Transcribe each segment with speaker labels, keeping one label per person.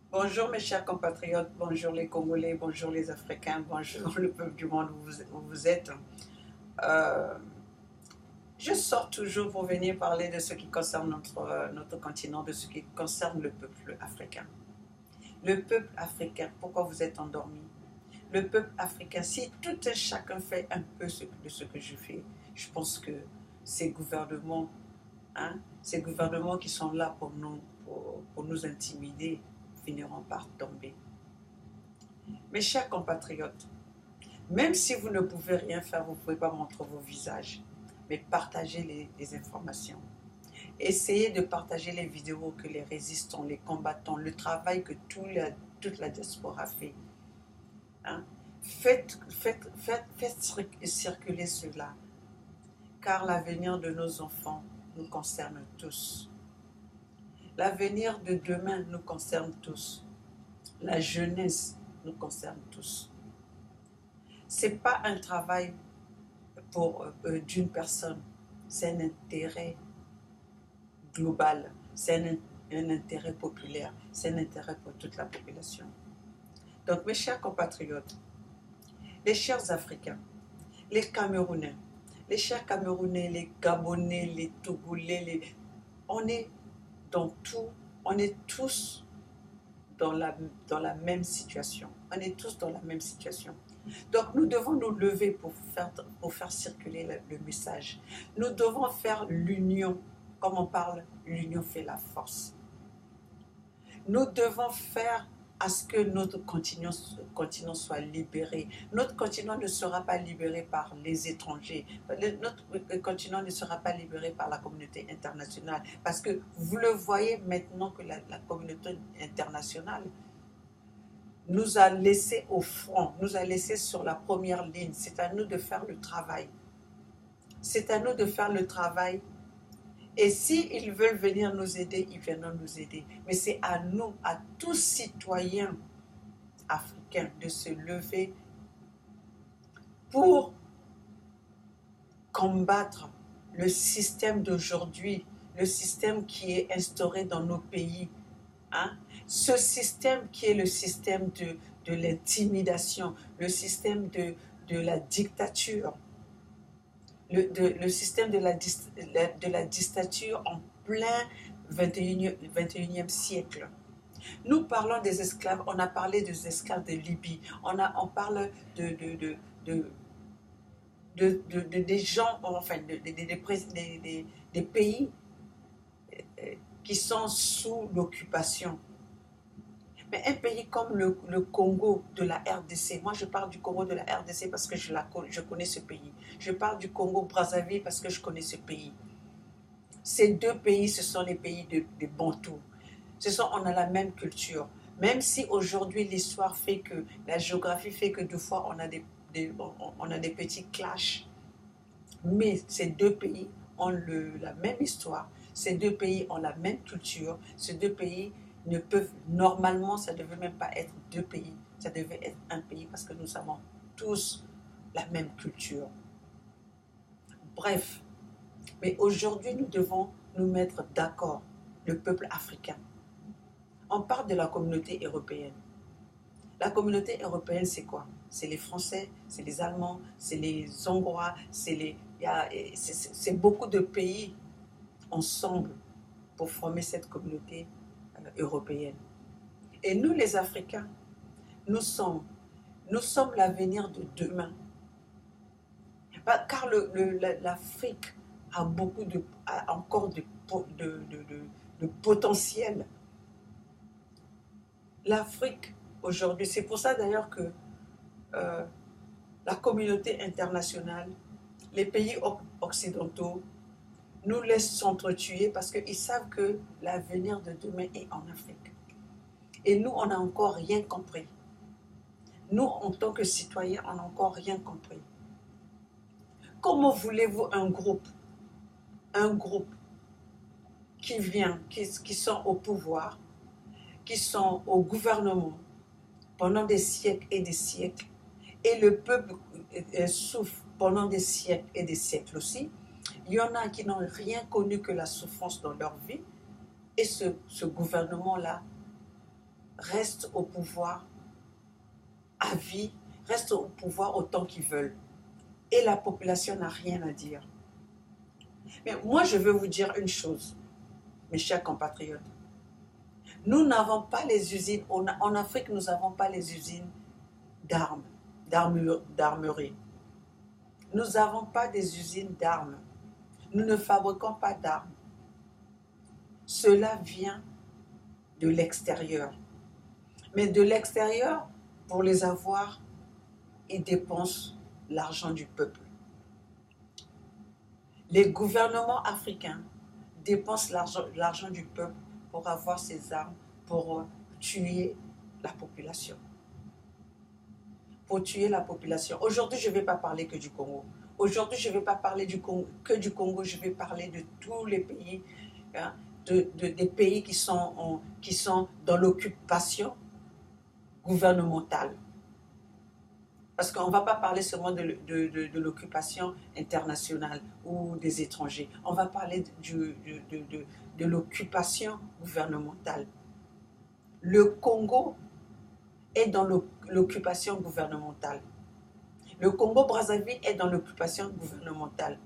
Speaker 1: Bonjour mes chers compatriotes, bonjour les Congolais, bonjour les Africains, bonjour le peuple du monde où vous êtes. Euh, je sors toujours pour venir parler de ce qui concerne notre continent, de ce qui concerne le peuple africain. Le peuple africain, pourquoi vous êtes endormis? Le peuple africain, si tout un chacun fait un peu de ce que je fais, je pense que ces gouvernements, ces gouvernements qui sont là pour nous intimider, finiront par tomber. Mes chers compatriotes, même si vous ne pouvez rien faire, vous ne pouvez pas montrer vos visages, mais partagez les informations. Essayez de partager les vidéos que les résistants, les combattants, le travail que toute la diaspora fait. Hein. Faites circuler cela, car l'avenir de nos enfants nous concerne tous. L'avenir de demain nous concerne tous. La jeunesse nous concerne tous. Ce n'est pas un travail d'une personne, c'est un intérêt global, c'est un intérêt populaire, c'est un intérêt pour toute la population. Donc mes chers compatriotes, les chers Africains, les Camerounais, les chers Camerounais, les Gabonais, les Togolais, on est dans tout, on est tous dans la même situation. On est tous dans la même situation. Donc nous devons nous lever pour faire circuler le message. Nous devons faire l'union. Comme on parle, l'union fait la force. Nous devons faire à ce que notre continent soit libéré. Notre continent ne sera pas libéré par les étrangers. Notre continent ne sera pas libéré par la communauté internationale. Parce que vous le voyez maintenant que la communauté internationale nous a laissés au front, nous a laissés sur la première ligne. C'est à nous de faire le travail. C'est à nous de faire le travail. Et s'ils veulent venir nous aider, ils viendront nous aider. Mais c'est à nous, à tous citoyens africains, de se lever pour combattre le système d'aujourd'hui, le système qui est instauré dans nos pays. Hein? Ce système qui est le système de l'intimidation, le système de la dictature, le système de la dictature en plein 21e siècle. Nous parlons des esclaves, on a parlé des esclaves de Libye, on parle des gens, enfin, des pays qui sont sous l'occupation. Mais un pays comme le Congo de la RDC, moi je parle du Congo de la RDC parce que je connais ce pays. Je parle du Congo Brazzaville parce que je connais ce pays. Ces deux pays, ce sont les pays de Bantous. On a la même culture. Même si aujourd'hui l'histoire fait que, la géographie fait que deux fois on a des petits clashs, mais ces deux pays ont la même histoire, ces deux pays ont la même culture, ces deux pays ne peuvent, normalement, ça ne devait même pas être deux pays, ça devait être un pays parce que nous avons tous la même culture. Bref, mais aujourd'hui, nous devons nous mettre d'accord, le peuple africain. On parle de la communauté européenne. La communauté européenne, c'est quoi? C'est les Français, c'est les Allemands, c'est les Hongrois, c'est beaucoup de pays ensemble pour former cette communauté européenne. Et nous, les Africains, nous sommes l'avenir de demain. Car l'Afrique a encore de potentiel. L'Afrique, aujourd'hui, c'est pour ça d'ailleurs que euh, la communauté internationale, les pays occidentaux, nous laissent s'entretuer parce qu'ils savent que l'avenir de demain est en Afrique. Et nous, on n'a encore rien compris. Nous, en tant que citoyens, on n'a encore rien compris. Comment voulez-vous un groupe qui sont au pouvoir, qui sont au gouvernement pendant des siècles et des siècles, et le peuple souffre pendant des siècles et des siècles aussi. Il y en a qui n'ont rien connu que la souffrance dans leur vie, et ce gouvernement-là restent au pouvoir à vie, restent au pouvoir autant qu'ils veulent. Et la population n'a rien à dire. Mais moi, je veux vous dire une chose, mes chers compatriotes. Nous n'avons pas les usines, en Afrique, nous n'avons pas les usines d'armes, d'armerie. Nous n'avons pas des usines d'armes. Nous ne fabriquons pas d'armes. Cela vient de l'extérieur. Mais de l'extérieur, pour les avoir, ils dépensent l'argent du peuple. Les gouvernements africains dépensent l'argent du peuple pour avoir ces armes, pour tuer la population. Pour tuer la population. Aujourd'hui, je ne vais pas parler que du Congo. Aujourd'hui, je ne vais pas parler que du Congo, je vais parler de tous les pays, hein, des pays qui sont dans l'occupation gouvernementale. Parce qu'on ne va pas parler seulement de l'occupation internationale ou des étrangers. On va parler de l'occupation gouvernementale. Le Congo est dans l'occupation gouvernementale. Le Congo-Brazzaville est dans l'occupation gouvernementale.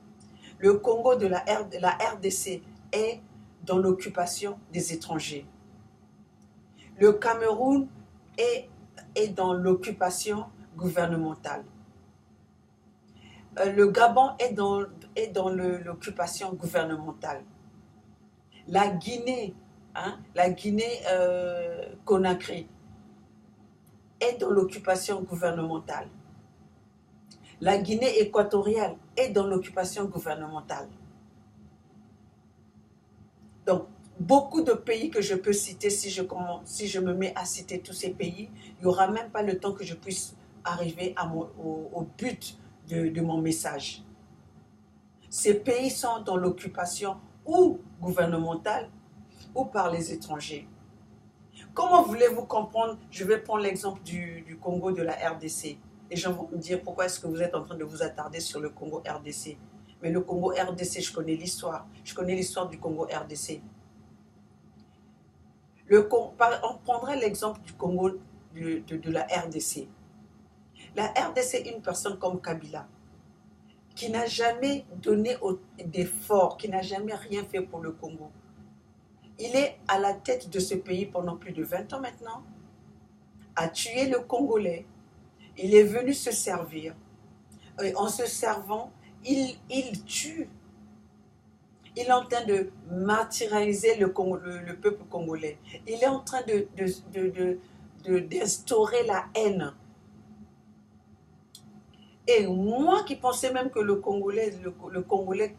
Speaker 1: Le Congo de la RDC est dans l'occupation des étrangers. Le Cameroun est dans l'occupation gouvernementale. Le Gabon est dans l'occupation gouvernementale. La Guinée, Conakry est dans l'occupation gouvernementale. La Guinée équatoriale est dans l'occupation gouvernementale. Donc, beaucoup de pays que je peux citer, si je me mets à citer tous ces pays, il n'y aura même pas le temps que je puisse arriver au but de mon message. Ces pays sont dans l'occupation ou gouvernementale ou par les étrangers. Comment voulez-vous comprendre? Je vais prendre l'exemple du Congo de la RDC. Les gens vont me dire pourquoi est-ce que vous êtes en train de vous attarder sur le Congo RDC. Mais le Congo RDC, je connais l'histoire. Je connais l'histoire du Congo RDC. On prendrait l'exemple du Congo de la RDC. La RDC, une personne comme Kabila, qui n'a jamais donné d'effort, qui n'a jamais rien fait pour le Congo. Il est à la tête de ce pays pendant plus de 20 ans maintenant, a tué le Congolais. Il est venu se servir. Et en se servant, il tue. Il est en train de martyriser le peuple congolais. Il est en train d'instaurer la haine. Et moi qui pensais même que le Congolais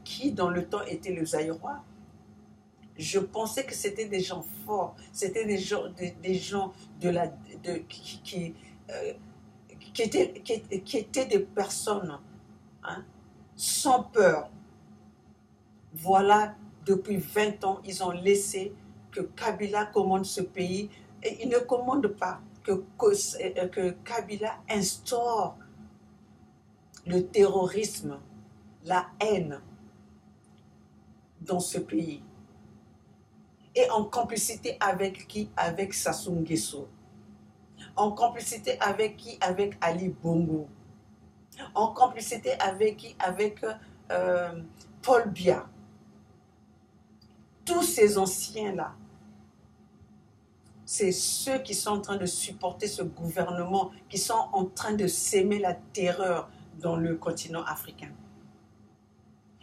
Speaker 1: qui dans le temps était le Zaïrois, je pensais que c'était des gens forts, c'était des gens qui étaient des personnes, hein, sans peur. Voilà, depuis 20 ans, ils ont laissé que Kabila commande ce pays. Et il ne commande pas que Kabila instaure le terrorisme, la haine dans ce pays. Et en complicité avec qui? Avec Sassou Nguesso. En complicité avec qui? Avec Ali Bongo. En complicité avec qui? Avec Paul Biya. Tous ces anciens-là, c'est ceux qui sont en train de supporter ce gouvernement, qui sont en train de s'aimer la terreur dans le continent africain.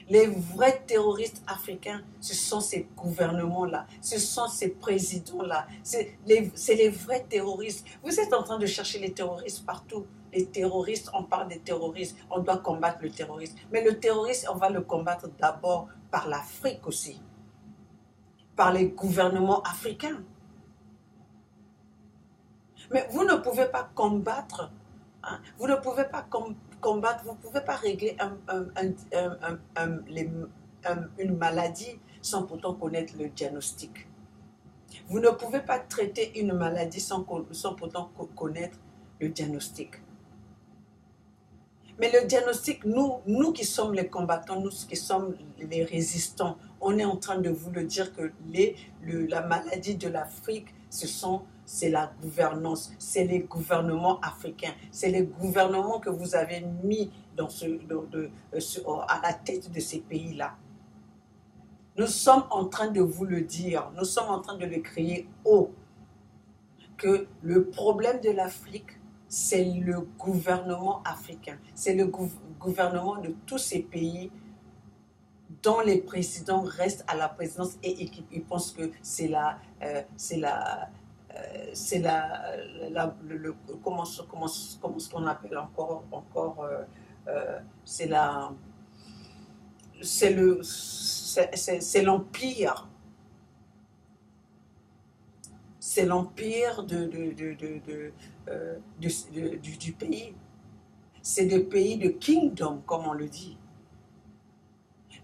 Speaker 1: Les vrais terroristes africains, ce sont ces gouvernements-là, ce sont ces présidents-là, c'est les vrais terroristes. Vous êtes en train de chercher les terroristes partout. Les terroristes, on parle des terroristes, on doit combattre le terrorisme. Mais le terrorisme, on va le combattre d'abord par l'Afrique aussi, par les gouvernements africains. Mais vous ne pouvez pas combattre, hein, vous ne pouvez pas combattre, vous ne pouvez pas régler une maladie sans pourtant connaître le diagnostic. Vous ne pouvez pas traiter une maladie sans pourtant connaître le diagnostic. Mais le diagnostic, nous qui sommes les combattants, nous qui sommes les résistants, on est en train de vous le dire que la maladie de l'Afrique, c'est la gouvernance, c'est les gouvernements africains, c'est les gouvernements que vous avez mis à la tête de ces pays-là. Nous sommes en train de vous le dire, nous sommes en train de le crier haut, que le problème de l'Afrique, c'est le gouvernement africain, c'est le gouvernement de tous ces pays dont les présidents restent à la présidence et ils pensent que comment ce qu'on appelle encore c'est l'empire. C'est l'empire du pays. C'est le pays de kingdom, comme on le dit.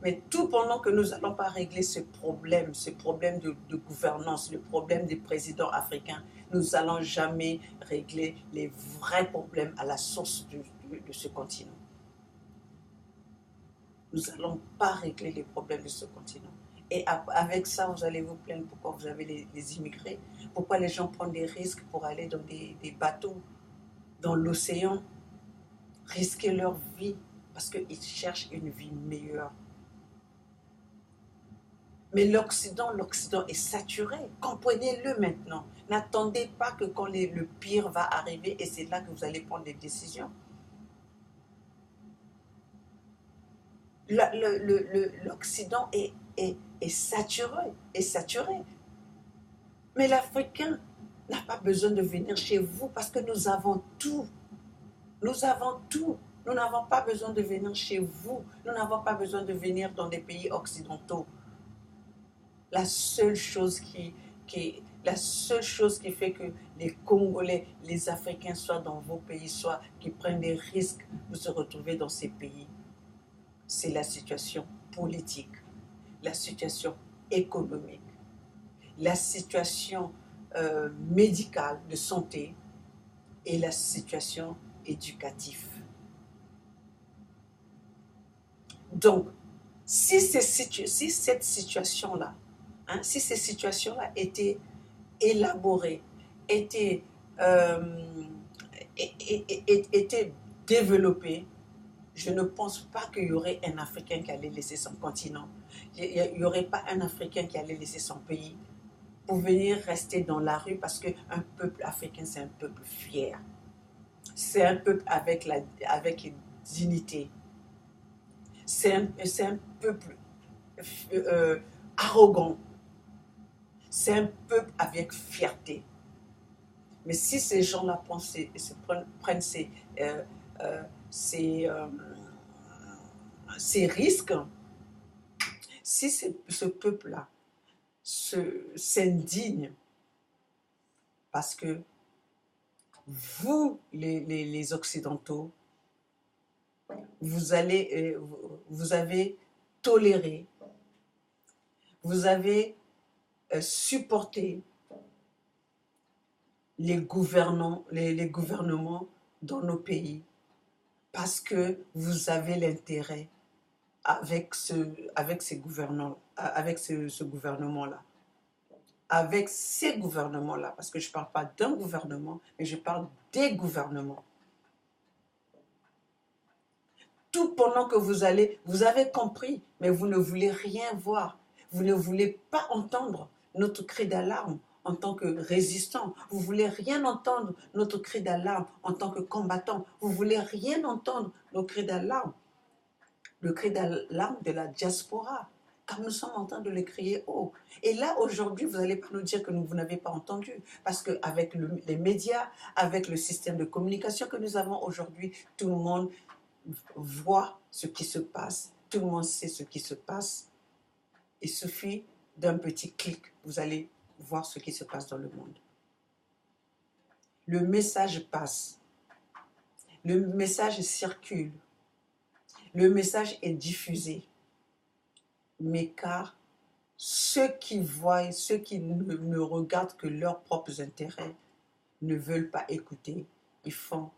Speaker 1: Mais tout pendant que nous n'allons pas régler ce problème de gouvernance, le problème des présidents africains, nous n'allons jamais régler les vrais problèmes à la source de ce continent. Nous n'allons pas régler les problèmes de ce continent. Et avec ça, vous allez vous plaindre pourquoi vous avez les immigrés, pourquoi les gens prennent des risques pour aller dans des bateaux, dans l'océan, risquer leur vie parce qu'ils cherchent une vie meilleure. Mais l'Occident est saturé. Comprenez-le maintenant. N'attendez pas que quand le pire va arriver et c'est là que vous allez prendre des décisions. L'Occident est saturé. Mais l'Africain n'a pas besoin de venir chez vous parce que nous avons tout. Nous avons tout. Nous n'avons pas besoin de venir chez vous. Nous n'avons pas besoin de venir dans des pays occidentaux. La seule chose qui fait que les Congolais, les Africains soient dans vos pays, soit qui prennent des risques pour se retrouver dans ces pays, c'est la situation politique, la situation économique, la situation médicale de santé et la situation éducative. Donc, si cette situation-là, si ces situations-là étaient élaborées, étaient développées, je ne pense pas qu'il y aurait un Africain qui allait laisser son continent. Il n'y aurait pas un Africain qui allait laisser son pays pour venir rester dans la rue parce qu'un peuple africain, c'est un peuple fier. C'est un peuple avec dignité. C'est un peuple arrogant. C'est un peuple avec fierté. Mais si ces gens-là prennent ces risques, si ce peuple-là s'indigne, parce que vous, les Occidentaux, vous avez toléré, vous avez supporté les gouvernements dans nos pays parce que vous avez l'intérêt avec ce gouvernement-là, avec ces gouvernements-là, parce que je ne parle pas d'un gouvernement, mais je parle des gouvernements. Tout pendant que vous avez compris, mais vous ne voulez rien voir. Vous ne voulez pas entendre notre cri d'alarme en tant que résistants. Vous ne voulez rien entendre notre cri d'alarme en tant que combattants. Vous ne voulez rien entendre nos cris d'alarme. Le cri d'alarme de la diaspora. Car nous sommes en train de le crier haut. Et là, aujourd'hui, vous n'allez pas nous dire que vous n'avez pas entendu. Parce qu'avec les médias, avec le système de communication que nous avons aujourd'hui, tout le monde voit ce qui se passe. Tout le monde sait ce qui se passe. Il suffit d'un petit clic, vous allez voir ce qui se passe dans le monde. Le message passe. Le message circule. Le message est diffusé. Mais car ceux qui voient, ceux qui ne regardent que leurs propres intérêts, ne veulent pas écouter, ils font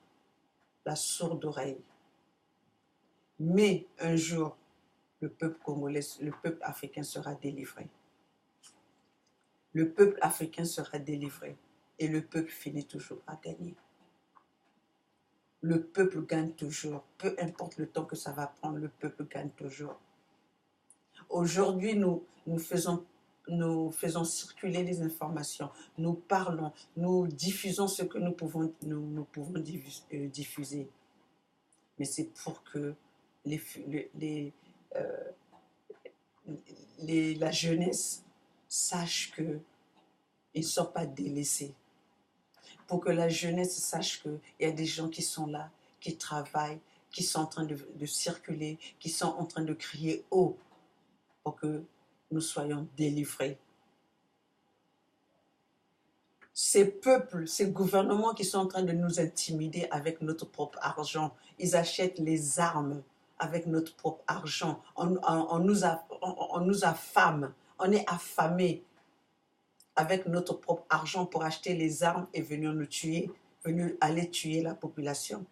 Speaker 1: la sourde oreille. Mais un jour, le peuple congolais, le peuple africain sera délivré. le peuple africain sera délivré. Et le peuple finit toujours par gagner. Le peuple gagne toujours. Peu importe le temps que ça va prendre, le peuple gagne toujours. Aujourd'hui, nous faisons circuler les informations. Nous parlons, nous diffusons ce que nous pouvons diffuser. Mais c'est pour que la jeunesse sache qu'ils ne sont pas délaissés. Pour que la jeunesse sache qu'il y a des gens qui sont là, qui travaillent, qui sont en train de circuler, qui sont en train de crier haut pour que nous soyons délivrés. Ces peuples, ces gouvernements qui sont en train de nous intimider avec notre propre argent, ils achètent les armes avec notre propre argent. On nous affame, on est affamés avec notre propre argent pour acheter les armes et venir nous tuer, venir aller tuer la population.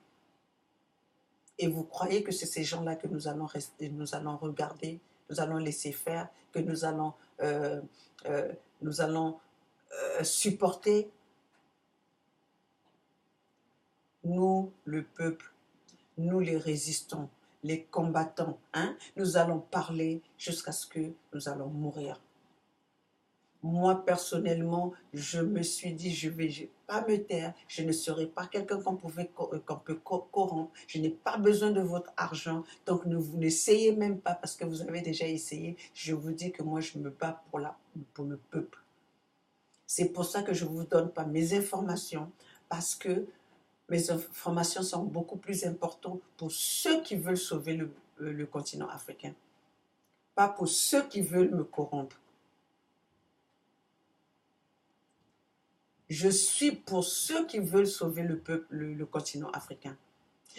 Speaker 1: Et vous croyez que c'est ces gens-là que nous allons rester, nous allons regarder, nous allons laisser faire, que nous allons supporter? Nous, le peuple, nous les résistants, les combattants, nous allons parler jusqu'à ce que nous allons mourir. Moi, personnellement, je me suis dit, je ne vais pas me taire, je ne serai pas quelqu'un qu'on peut corrompre, je n'ai pas besoin de votre argent, donc n'essayez même pas parce que vous avez déjà essayé. Je vous dis que moi, je me bats pour le peuple. C'est pour ça que je ne vous donne pas mes informations, parce que mes informations sont beaucoup plus importantes pour ceux qui veulent sauver le continent africain, pas pour ceux qui veulent me corrompre. Je suis pour ceux qui veulent sauver le continent africain.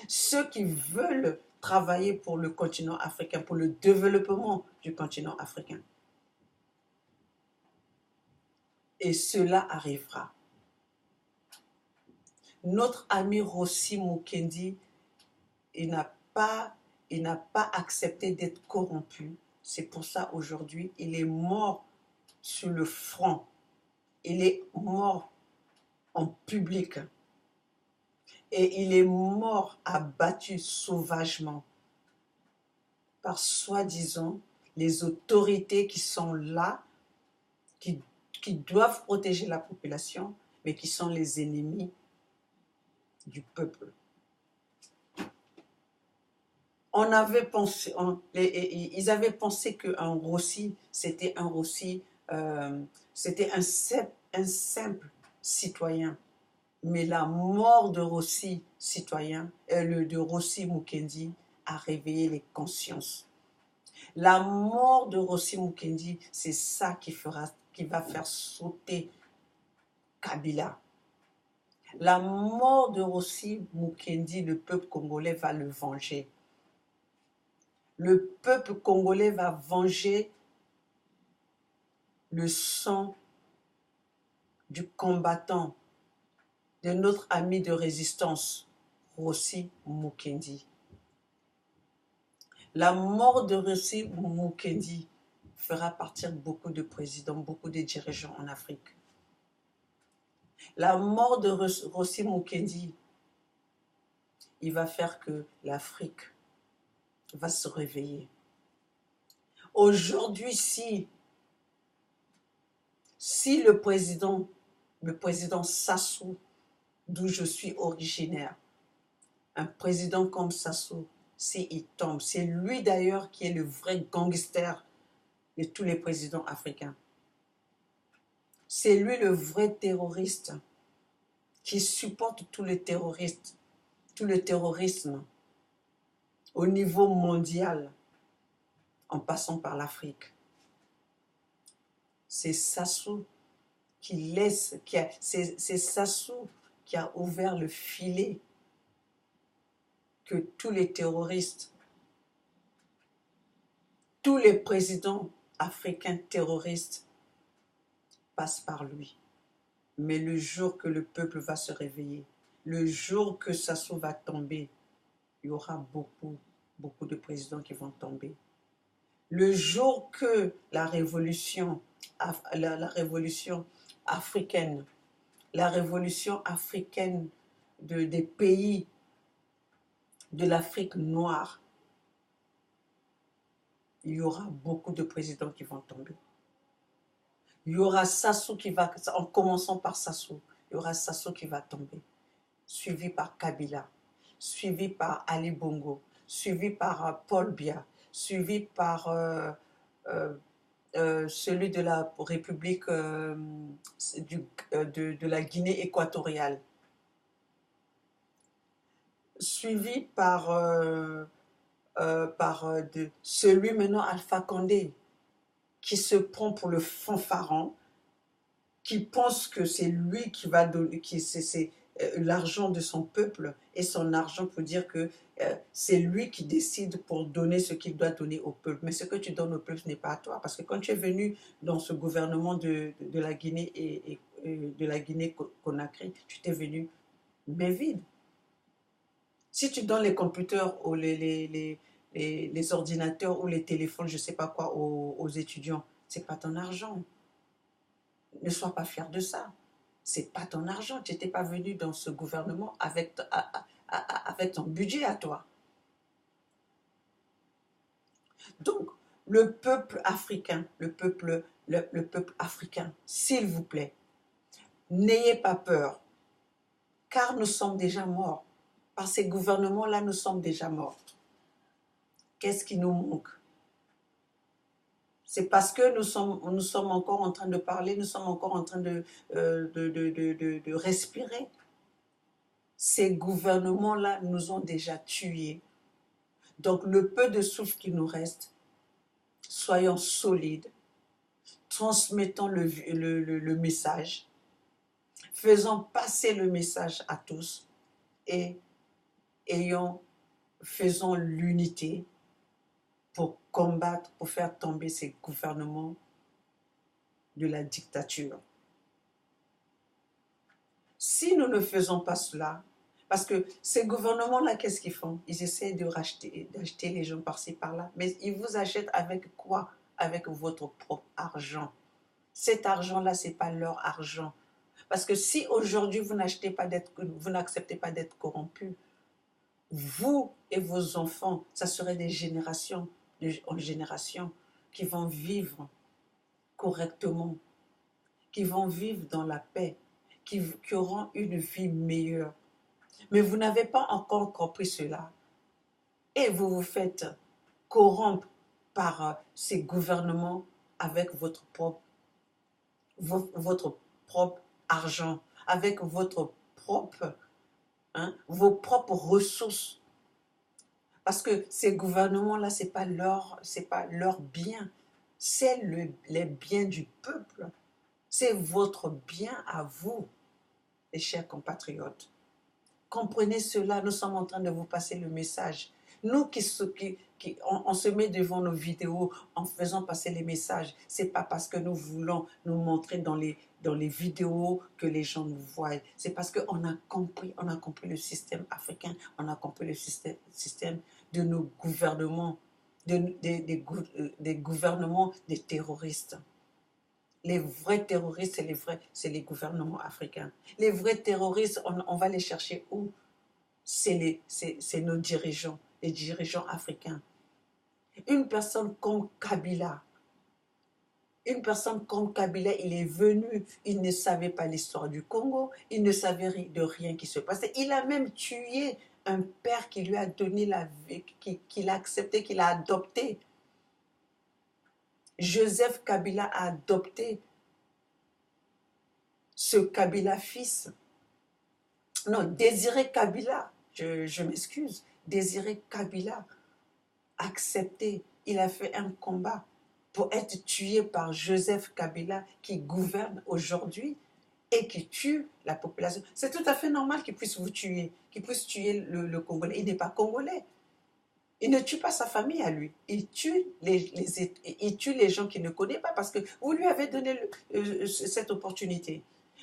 Speaker 1: Ceux qui veulent travailler pour le continent africain, pour le développement du continent africain. Et cela arrivera. Notre ami Rossi Mukendi, il n'a pas accepté d'être corrompu. C'est pour ça aujourd'hui, il est mort sur le front. Il est mort en public. Et il est mort abattu sauvagement par soi-disant les autorités qui sont là, qui doivent protéger la population, mais qui sont les ennemis du peuple. Ils avaient pensé qu'un Rossi, c'était un Rossi, c'était un simple citoyen. Mais la mort de Rossi, de Rossi Mukendi, a réveillé les consciences. La mort de Rossi Mukendi, c'est ça qui va faire sauter Kabila. La mort de Rossi Mukendi, le peuple congolais va le venger. Le peuple congolais va venger le sang du combattant, de notre ami de résistance, Rossi Mukendi. La mort de Rossi Mukendi fera partir beaucoup de présidents, beaucoup de dirigeants en Afrique. La mort de Rossi Mukendi, il va faire que l'Afrique va se réveiller. Aujourd'hui, si le président Sassou, d'où je suis originaire, un président comme Sassou, s'il tombe, c'est lui d'ailleurs qui est le vrai gangster de tous les présidents africains. C'est lui le vrai terroriste qui supporte tous les terroristes, tout le terrorisme au niveau mondial en passant par l'Afrique. C'est Sassou c'est Sassou qui a ouvert le filet que tous les terroristes, tous les présidents africains terroristes passent par lui. Mais le jour que le peuple va se réveiller, le jour que Sassou va tomber, il y aura beaucoup de présidents qui vont tomber. Le jour que la révolution, la révolution africaine, la révolution africaine des pays de l'Afrique noire, il y aura beaucoup de présidents qui vont tomber. Il y aura Sassou qui va, en commençant par Sassou, il y aura Sassou qui va tomber, suivi par Kabila, suivi par Ali Bongo, suivi par Paul Biya, suivi par celui de la République de la Guinée équatoriale, suivi par celui maintenant Alpha Condé, qui se prend pour le fanfaron, qui pense que c'est lui qui va donner, qui c'est l'argent de son peuple et son argent pour dire que c'est lui qui décide pour donner ce qu'il doit donner au peuple. Mais ce que tu donnes au peuple, ce n'est pas à toi. Parce que quand tu es venu dans ce gouvernement de la Guinée et de la Guinée-Conakry, tu t'es venu mais vide. Si tu donnes les computers ou les ordinateurs ou les téléphones, je ne sais pas quoi, aux étudiants, ce n'est pas ton argent. Ne sois pas fier de ça. Ce n'est pas ton argent. Tu n'étais pas venu dans ce gouvernement avec ton budget à toi. Donc, le peuple africain, le peuple africain, s'il vous plaît, n'ayez pas peur, car nous sommes déjà morts. Par ces gouvernements-là, nous sommes déjà morts. Qu'est-ce qui nous manque? C'est parce que nous sommes encore en train de parler, nous sommes encore en train de respirer. Ces gouvernements-là nous ont déjà tués. Donc le peu de souffle qui nous reste, soyons solides, transmettons le message, faisons passer le message à tous et faisons l'unité pour combattre, pour faire tomber ces gouvernements de la dictature. Si nous ne faisons pas cela, parce que ces gouvernements-là, qu'est-ce qu'ils font? Ils essaient d'acheter les gens par-ci, par-là. Mais ils vous achètent avec quoi? Avec votre propre argent. Cet argent-là, ce n'est pas leur argent. Parce que si aujourd'hui, vous n'acceptez pas d'être corrompus, vous et vos enfants, ça serait des générations en génération qui vont vivre correctement, qui vont vivre dans la paix, qui auront une vie meilleure. Mais vous n'avez pas encore compris cela. Et vous vous faites corrompre par ces gouvernements avec votre propre argent, avec vos propres ressources. Parce que ces gouvernements-là, ce n'est pas leur bien, c'est les biens du peuple. C'est votre bien à vous, les chers compatriotes. Comprenez cela, nous sommes en train de vous passer le message. Nous on se met devant nos vidéos en faisant passer les messages. Ce n'est pas parce que nous voulons nous montrer dans les vidéos que les gens nous voient. C'est parce qu'on a compris le système africain, on a compris le système de nos gouvernements, des gouvernements des terroristes. Les vrais terroristes, c'est les gouvernements africains. Les vrais terroristes, on va les chercher où? C'est nos dirigeants, les dirigeants africains. Une personne comme Kabila, il est venu, il ne savait pas l'histoire du Congo, il ne savait de rien qui se passait. Il a même tué un père qui lui a donné la vie, qu'il a accepté, qu'il a adopté. Joseph Kabila a adopté ce Kabila fils. Non, Désiré Kabila, je m'excuse, Désiré Kabila, accepté, il a fait un combat pour être tué par Joseph Kabila qui gouverne aujourd'hui et qui tue la population. C'est tout à fait normal qu'il puisse vous tuer, qu'il puisse tuer le Congolais. Il n'est pas Congolais. Il ne tue pas sa famille à lui. Il tue les gens qu'il ne connaît pas parce que vous lui avez donné cette opportunité.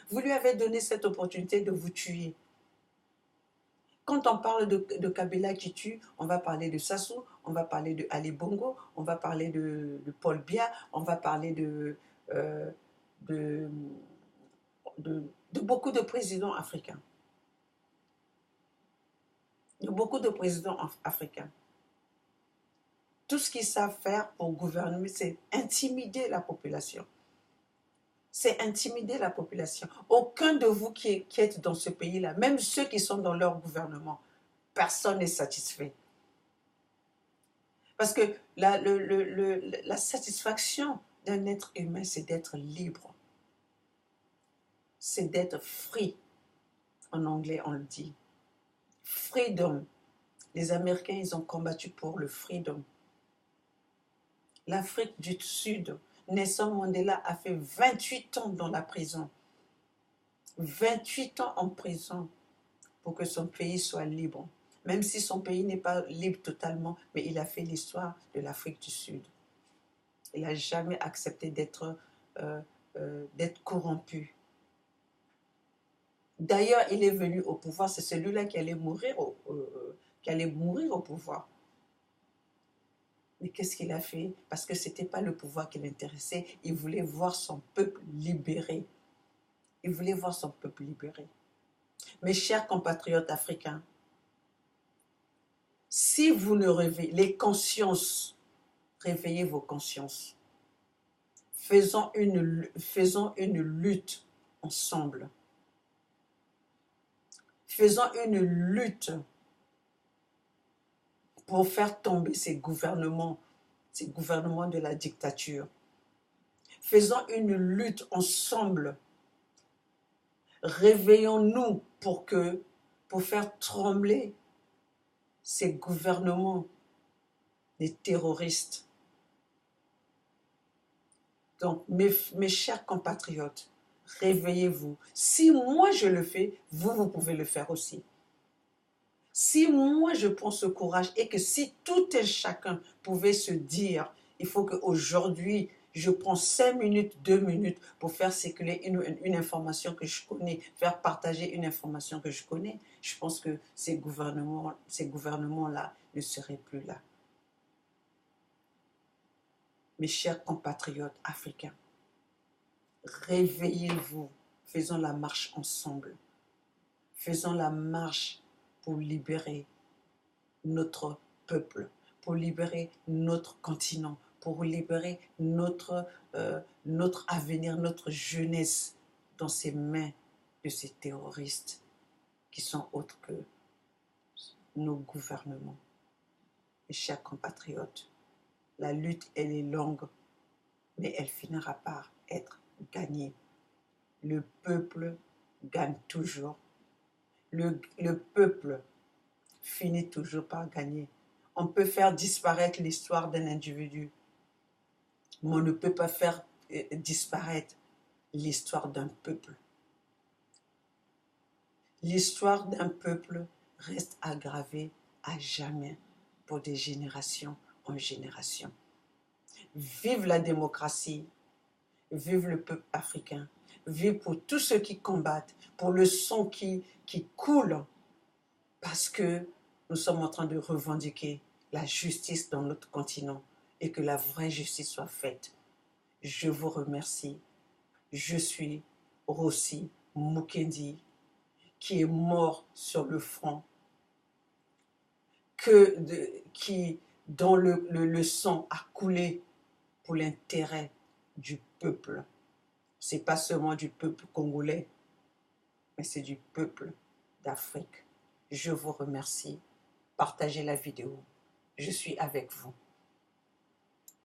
Speaker 1: Vous lui avez donné cette opportunité de vous tuer. Quand on parle de Kabila qui tue, on va parler de Sassou, on va parler de Ali Bongo, on va parler de Paul Biya, on va parler euh, de, de beaucoup de présidents africains. De beaucoup de présidents africains. Tout ce qu'ils savent faire pour gouverner, c'est intimider la population. C'est intimider la population. Aucun de vous qui êtes dans ce pays-là, même ceux qui sont dans leur gouvernement, personne n'est satisfait. Parce que la satisfaction d'un être humain, c'est d'être libre. C'est d'être free. En anglais, on le dit. Freedom. Les Américains, ils ont combattu pour le freedom. L'Afrique du Sud, Nelson Mandela a fait 28 ans dans la prison. 28 ans en prison pour que son pays soit libre. Même si son pays n'est pas libre totalement, mais il a fait l'histoire de l'Afrique du Sud. Il n'a jamais accepté d'être corrompu. D'ailleurs, il est venu au pouvoir, c'est celui-là qui allait mourir au pouvoir. Mais qu'est-ce qu'il a fait? Parce que ce n'était pas le pouvoir qui l'intéressait. Il voulait voir son peuple libéré. Il voulait voir son peuple libéré. Mes chers compatriotes africains, si vous ne réveillez les consciences, réveillez vos consciences. Faisons une lutte ensemble. Faisons une lutte pour faire tomber ces gouvernements de la dictature. Faisons une lutte ensemble. Réveillons-nous pour faire trembler ces gouvernements des terroristes. Donc, mes chers compatriotes, réveillez-vous. Si moi je le fais, vous pouvez le faire aussi. Si moi je prends ce courage et que si tout un chacun pouvait se dire, il faut qu'aujourd'hui, je prends 5 minutes, 2 minutes pour faire circuler une information que je connais, faire partager une information que je connais, je pense que ces gouvernements-là ne seraient plus là. Mes chers compatriotes africains, réveillez-vous, faisons la marche ensemble. Faisons la marche pour libérer notre peuple, pour libérer notre continent, pour libérer notre avenir, notre jeunesse dans ces mains de ces terroristes qui sont autres que nos gouvernements. Mes chers compatriotes, la lutte, elle est longue, mais elle finira par être gagnée. Le peuple gagne toujours. Le peuple finit toujours par gagner. On peut faire disparaître l'histoire d'un individu, mais on ne peut pas faire disparaître l'histoire d'un peuple. L'histoire d'un peuple reste aggravée à jamais pour des générations en générations. Vive la démocratie, vive le peuple africain, vive pour tous ceux qui combattent, pour le sang qui coule, parce que nous sommes en train de revendiquer la justice dans notre continent et que la vraie justice soit faite. Je vous remercie. Je suis Rossi Mukendi, qui est mort sur le front, dont le sang a coulé pour l'intérêt du peuple. Ce n'est pas seulement du peuple congolais, mais c'est du peuple d'Afrique. Je vous remercie. Partagez la vidéo. Je suis avec vous.